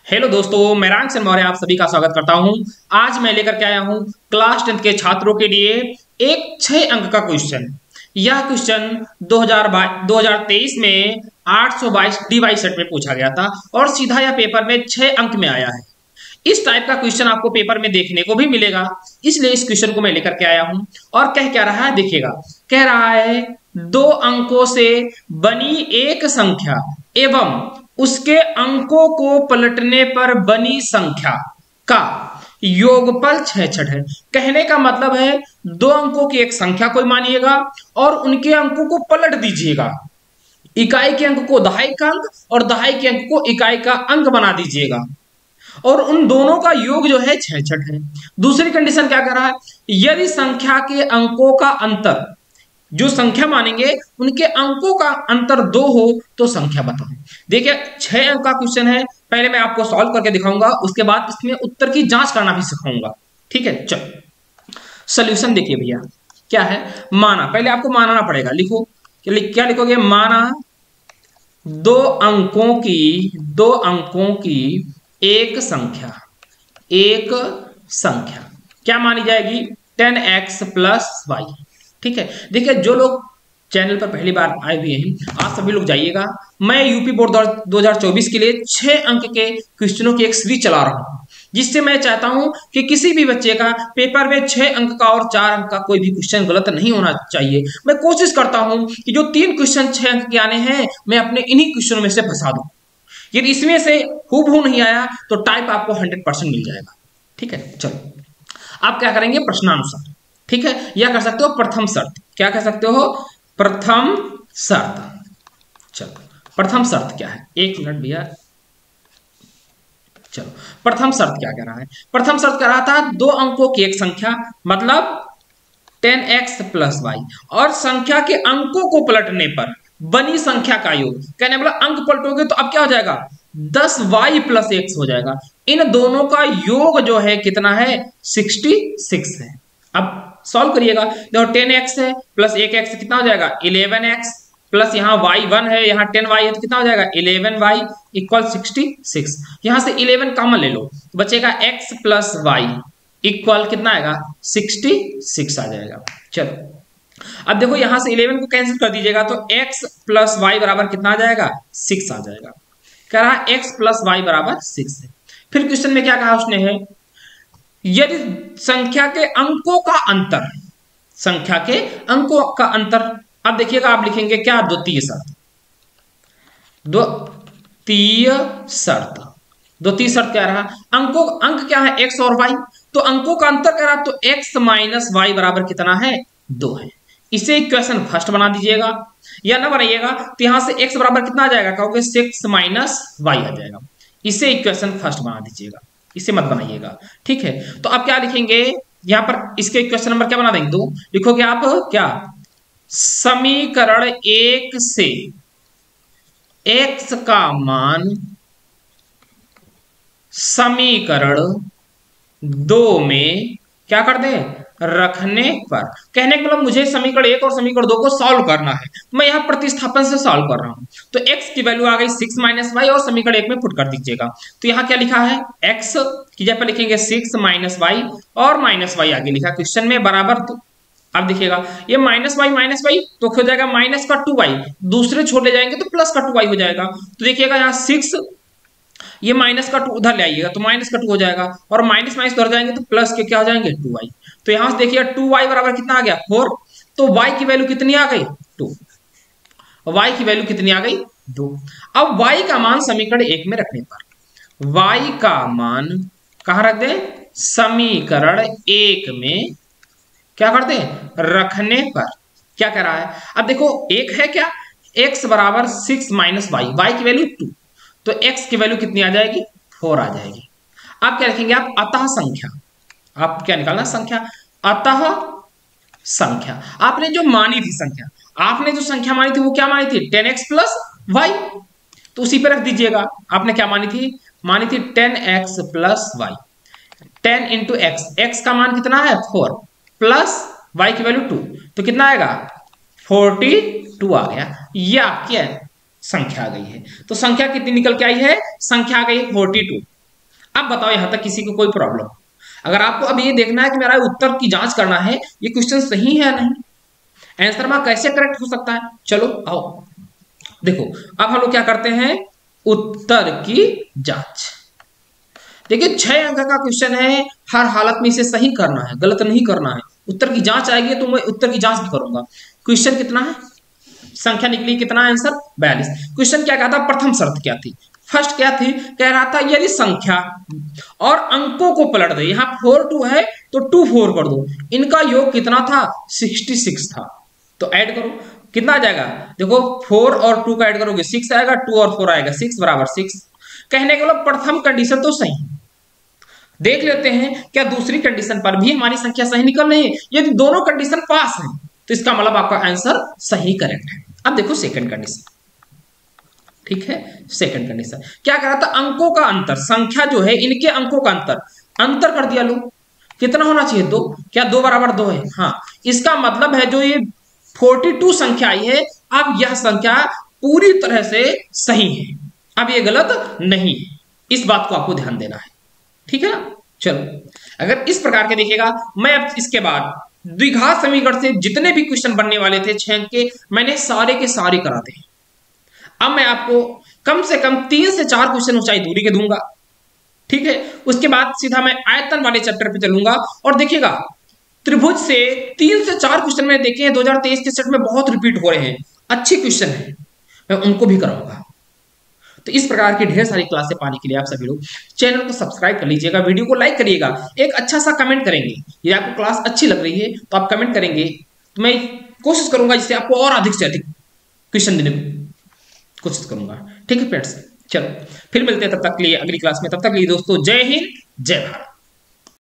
Hello दोस्तों, मैं रांग मौर्य आप सभी का स्वागत करता हूं। आज मैं लेकर के आया हूं क्लास 10 के छात्रों के लिए एक 6 अंक का क्वेश्चन। यह क्वेश्चन 2023 में 822 डीवाई सेट में पूछा गया था और सीधा यह पेपर में 6 अंक में आया है। इस टाइप का क्वेश्चन आपको पेपर में देखने को भी मिलेगा, इसलिए इस क्वेश्चन को मैं लेकर के आया हूं। और कह क्या रहा है देखिएगा, कह रहा है 2 अंकों से बनी एक संख्या एवं उसके अंकों को पलटने पर बनी संख्या का योगफल 66 है। कहने का मतलब है 2 अंकों की एक संख्या को मानिएगा और उनके अंकों को पलट दीजिएगा। इकाई के अंक को दहाई का अंक और दहाई के अंक को इकाई का अंक बना दीजिएगा और उन दोनों का योग जो है 66 है। दूसरी कंडीशन क्या कर रहा है, यदि संख्या के अंकों का अंतर, जो संख्या मानेंगे उनके अंकों का अंतर 2 हो तो संख्या बताओ। देखिए 6 अंक का क्वेश्चन है, पहले मैं आपको सॉल्व करके दिखाऊंगा, उसके बाद इसमें उत्तर की जांच करना भी सिखाऊंगा। ठीक है, चलो सॉल्यूशन देखिए भैया क्या है। माना, पहले आपको मानना पड़ेगा, लिखो क्या लिखोगे, माना 2 अंकों की एक संख्या क्या मानी जाएगी, 10x प्लस वाई। ठीक है, देखिए जो लोग चैनल पर पहली बार आए हुए हैं आप सभी लोग जाइएगा। मैं यूपी बोर्ड 2024 के लिए 6 अंक के क्वेश्चनों की एक सीरीज चला रहा हूं, जिससे मैं चाहता हूं कि किसी भी बच्चे का पेपर में 6 अंक का और 4 अंक का कोई भी क्वेश्चन गलत नहीं होना चाहिए। मैं कोशिश करता हूं कि जो 3 क्वेश्चन 6 अंक के आने हैं मैं अपने इन्हीं क्वेश्चनों में से फंसा दूं। यदि इसमें से हूबहू नहीं आया तो टाइप आपको 100% मिल जाएगा। ठीक है, चलो आप क्या करेंगे, प्रश्नानुसार। ठीक है, या कर सकते हो प्रथम शर्त। क्या कह सकते हो, प्रथम शर्त। चलो प्रथम शर्त क्या है, एक मिनट भैया। चलो प्रथम शर्त क्या कह रहा है, प्रथम शर्त कह रहा था 2 अंकों की एक संख्या मतलब 10x प्लस वाई और संख्या के अंकों को पलटने पर बनी संख्या का योग। कहने वाला अंक पलटोगे तो अब क्या हो जाएगा, 10y प्लस x हो जाएगा। इन दोनों का योग जो है कितना है, 66 है। अब सॉल्व करिएगा, देखो 10x है प्लस 1x कितना हो जाएगा, 11x प्लस यहाँ y1 है, यहाँ 10y है तो कितना हो जाएगा, 11y इक्वल 66। यहां से 11 कॉमन ले लो, बचेगा x प्लस वाई इक्वल कितना आएगा, 66 आ जाएगा। चलो अब देखो यहां से 11 को कैंसिल कर दीजिएगा तो x प्लस वाई बराबर कितना आ जाएगा, 6 आ जाएगा। कह रहा है x प्लस वाई बराबर 6 है। फिर क्वेश्चन में क्या कहा उसने है, यदि संख्या के अंकों का अंतर, संख्या के अंकों का अंतर, अब देखिएगा आप लिखेंगे क्या, द्वितीय शर्त कह रहा, अंक क्या है, x और y, तो अंकों का अंतर कह रहा तो x माइनस वाई बराबर कितना है, 2 है। इसे इक्वेशन फर्स्ट बना दीजिएगा, या ना बनाइएगा तो यहां से x बराबर कितना आ जाएगा, कहोगे 6 माइनस वाई आ जाएगा। इसे इक्वेशन फर्स्ट बना दीजिएगा, इसे मत बनाइएगा। ठीक है, तो आप क्या लिखेंगे यहां पर, इसके इक्वेशन नंबर क्या बना देंगे, 2 लिखोगे आप क्या, समीकरण 1 से x का मान समीकरण 2 में क्या कर दे, रखने पर। कहने का मतलब मुझे समीकरण 1 और समीकरण 2 को सॉल्व करना है, मैं यहां प्रतिस्थापन से सॉल्व कर रहा हूं। तो x की वैल्यू आ गई 6 माइनस वाई और समीकरण 1 में पुट कर दीजिएगा। तो यहां क्या लिखा है, x की जगह पर लिखेंगे 6 माइनस वाई और माइनस वाई आगे लिखा क्वेश्चन में बराबर। तो अब देखिएगा ये माइनस वाई तो हो जाएगा माइनस का 2y, दूसरे छोड़ ले जाएंगे तो प्लस का 2y हो जाएगा। तो देखिएगा यहाँ 6, ये माइनस का 2 उधर ले आइएगा तो माइनस का 2 हो जाएगा और माइनस माइनस उधर जाएंगे तो प्लस के क्या हो जाएंगे, 2y। तो यहां से देखिए 2y बराबर कितना आ गया, 4। तो y की वैल्यू कितनी आ गई, 2। y की वैल्यू कितनी आ गई, 2। अब y का मान समीकरण 1 में रखने पर, y का मान कहां रख दे, समीकरण 1 में क्या कर दे, रखने पर। क्या कह रहा है, अब देखो 1 है क्या, x बराबर 6 माइनस वाई, y की वैल्यू 2, तो x की वैल्यू कितनी आ जाएगी, 4 आ जाएगी। आप क्या लिखेंगे, आप अतः संख्या, आप क्या निकालना, संख्या, अतः संख्या। आपने जो मानी थी संख्या, आपने जो संख्या मानी थी वो क्या मानी थी, 10x प्लस वाई, तो उसी पे रख दीजिएगा। आपने क्या मानी थी 10x plus Y, 10 into x का मान कितना है 4 प्लस वाई की वैल्यू 2, तो कितना आएगा 42 आ गया। यह क्या संख्या आ गई है, तो संख्या कितनी निकल के आई है, संख्या आ गई 42। अब बताओ यहां तक किसी को कोई प्रॉब्लम? अगर आपको अब ये देखना है कि मेरा उत्तर की जांच करना है ये क्वेश्चन सही है या नहीं, आंसर में कैसे करेक्ट हो सकता है, चलो आओ देखो। अब हम लोग क्या करते हैं, उत्तर की जांच। देखिए 6 अंक का क्वेश्चन है, हर हालत में इसे सही करना है, गलत नहीं करना है। उत्तर की जांच आएगी तो मैं उत्तर की जांच भी करूंगा। क्वेश्चन कितना है, संख्या निकली कितना, आंसर 42। क्वेश्चन क्या कहता, प्रथम शर्त क्या थी, फर्स्ट क्या थी, कह रहा था यदि संख्या और अंकों को पलट दे, यहां 4 2 है तो 2 4 कर दो, इनका योग कितना था, 66 था। तो ऐड करो कितना आ जाएगा, देखो 4 और 2 का ऐड करोगे 6 आएगा, 2 और 4 आएगा 6 बराबर 6। कहने के मतलब प्रथम कंडीशन तो सही है। देख लेते हैं क्या दूसरी कंडीशन पर भी हमारी संख्या सही निकल रही है। यदि दोनों कंडीशन पास हैं तो इसका मतलब आपका आंसर सही करेक्ट है। अब देखो सेकंड कंडीशन, ठीक है। सेकंड कंडीशन क्या कह रहा था, अंकों का अंतर, संख्या जो है इनके अंकों का अंतर, अंतर कर दिया लो, कितना होना चाहिए 2, क्या 2 बराबर 2 है, हाँ। इसका मतलब है जो ये 42 संख्या आई है, अब यह संख्या पूरी तरह से सही है, अब ये गलत नहीं है। इस बात को आपको ध्यान देना है, ठीक है ना। चलो अगर इस प्रकार के देखिएगा, मैं अब इसके बाद द्विघात समीकरण से जितने भी क्वेश्चन बनने वाले थे 6 अंक के, मैंने सारे के सारे कराते हैं। अब मैं आपको कम से कम 3 से 4 क्वेश्चन ऊंचाई दूरी के दूंगा, ठीक है। उसके बाद सीधा मैं आयतन वाले चैप्टर पे चलूंगा और देखिएगा त्रिभुज से 3 से 4 क्वेश्चन मैंने देखे हैं 2023 के सेट में, बहुत रिपीट हो रहे हैं, अच्छे क्वेश्चन हैं, मैं उनको भी कराऊंगा। तो इस प्रकार की ढेर सारी क्लासें पाने के लिए आप सभी लोग चैनल को सब्सक्राइब कर लीजिएगा, वीडियो को लाइक करिएगा, एक अच्छा सा कमेंट करेंगे। ये आपको क्लास अच्छी लग रही है तो आप कमेंट करेंगे, तो मैं कोशिश करूंगा जिससे आपको और अधिक से अधिक क्वेश्चन देने की कोशिश करूंगा, ठीक है फ्रेंड्स। चलो फिर मिलते हैं, तब तक के लिए अगली क्लास में, तब तक के लिए दोस्तों जय हिंद जय भारत।